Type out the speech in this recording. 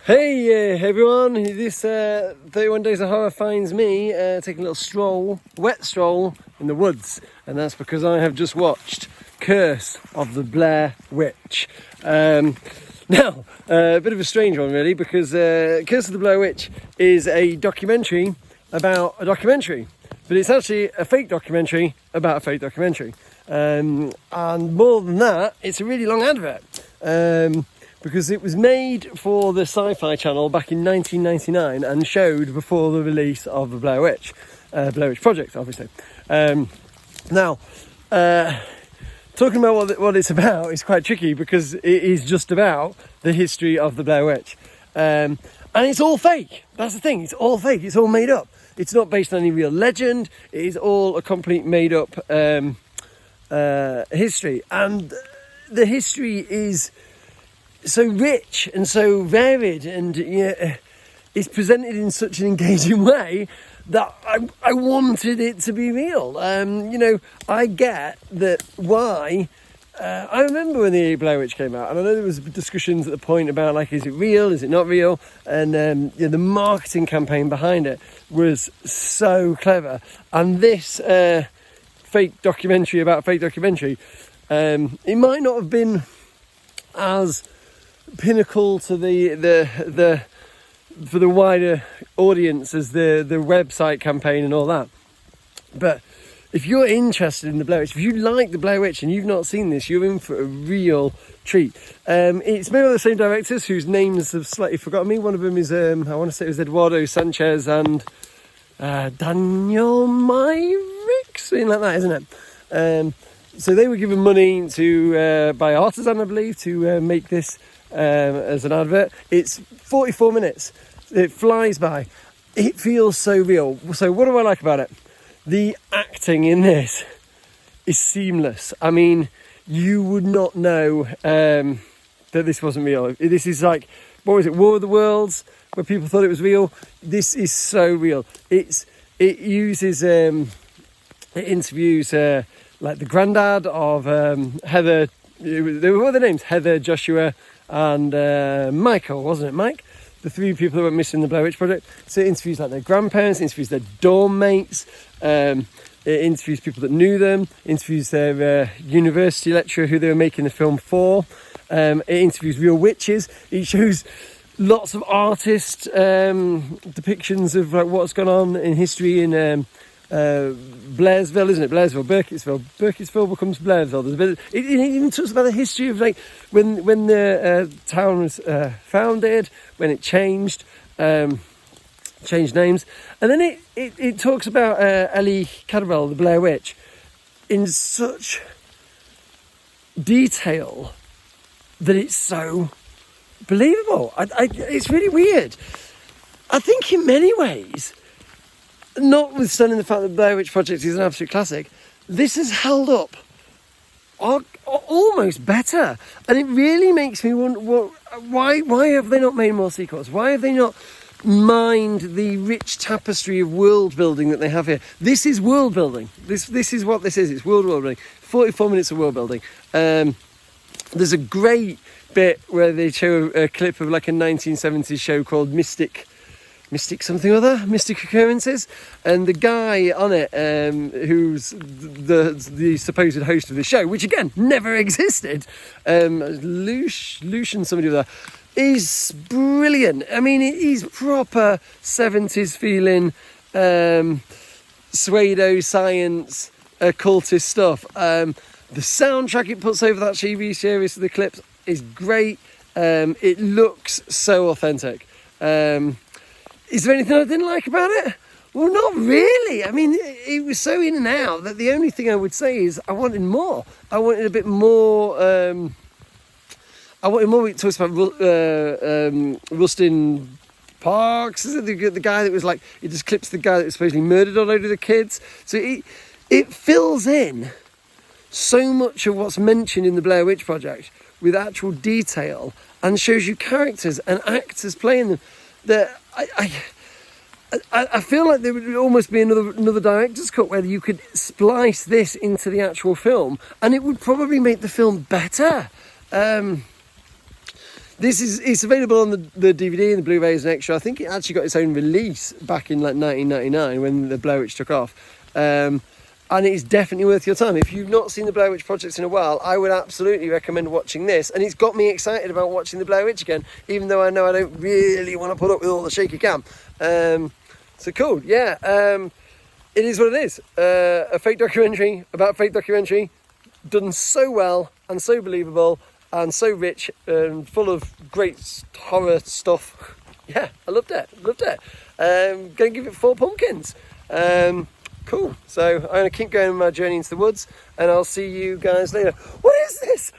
Hey everyone, this 31 Days of Horror finds me taking a little wet stroll in the woods, and that's because I have just watched Curse of the Blair Witch. Now, a bit of a strange one really, because Curse of the Blair Witch is a documentary about a documentary, but it's actually a fake documentary about a fake documentary. And more than that, it's a really long advert. Because it was made for the Sci-Fi channel back in 1999 and showed before the release of the Blair Witch Project, obviously. Now, talking about what it's about is quite tricky because it is just about the history of the Blair Witch. And it's all fake. That's the thing. It's all fake. It's all made up. It's not based on any real legend. It is all a complete made up history. And the history is so rich and so varied, and it's presented in such an engaging way that I wanted it to be real. I get that why. I remember when the Blair Witch came out, and I know there was discussions at the point about, like, is it real, is it not real? And the marketing campaign behind it was so clever. And this fake documentary about a fake documentary, it might not have been as pinnacle to the for the wider audience as the website campaign and all that, but if you're interested in the Blair Witch, if you like the Blair Witch and you've not seen this, you're in for a real treat. It's made by the same directors whose names have slightly forgotten me. One of them is I want to say it was Eduardo Sanchez and Daniel Myrick, something like that, isn't it? So they were given money to by Artisan, I believe, to make this as an advert. It's 44 minutes. It flies by. It feels so real. So what do I like about it? The acting in this is seamless. I mean, you would not know that this wasn't real. This is like, what was it, War of the Worlds, where people thought it was real. This is so real. It uses, it interviews like the granddad of Heather. What were their names? Heather, Joshua, and Michael, wasn't it? Mike? The three people that went missing in the Blair Witch Project. So it interviews like their grandparents, it interviews their dorm mates, it interviews people that knew them, interviews their university lecturer who they were making the film for. It interviews real witches. It shows lots of artist depictions of like what's gone on in history in Blairsville, isn't it? Burkittsville becomes Blairsville. There's a bit. It even talks about the history of like when the town was founded, when it changed names, and then it talks about Ellie Cadwell, the Blair Witch, in such detail that it's so believable. It's really weird. I think in many ways, notwithstanding the fact that Blair Witch Project is an absolute classic, this has held up almost better. And it really makes me wonder, why have they not made more sequels? Why have they not mined the rich tapestry of world building that they have here? This is world building. This is what this is. It's world building. 44 minutes of world building. There's a great bit where they show a clip of like a 1970s show called Mystic something or other, Mystic Occurrences, and the guy on it, who's the supposed host of the show, which again never existed, Lucian somebody there, is brilliant. I mean, he's proper 70s feeling, pseudo-science, occultist stuff. The soundtrack it puts over that TV series, the clips, is great. It looks so authentic. Is there anything I didn't like about it? Well, not really. I mean, it was so in and out that the only thing I would say is I wanted more. I wanted a bit more. I wanted more. It talks about Rustin Parks. Is it the guy that was like? It just clips the guy that was supposedly murdered all over the kids. So it fills in so much of what's mentioned in the Blair Witch Project with actual detail and shows you characters and actors playing them. That I feel like there would almost be another director's cut where you could splice this into the actual film, and it would probably make the film better. It's available on the DVD and the Blu-ray as an extra. I think it actually got its own release back in like 1999 when the Blair Witch took off. And it's definitely worth your time. If you've not seen the Blair Witch Project in a while, I would absolutely recommend watching this. And it's got me excited about watching the Blair Witch again, even though I know I don't really want to put up with all the shaky cam. So cool, yeah. It is what it is. A fake documentary about fake documentary, done so well and so believable and so rich and full of great horror stuff. Yeah, I loved it. Going to give it 4 pumpkins. Cool. So I'm going to keep going on my journey into the woods, and I'll see you guys later. What is this?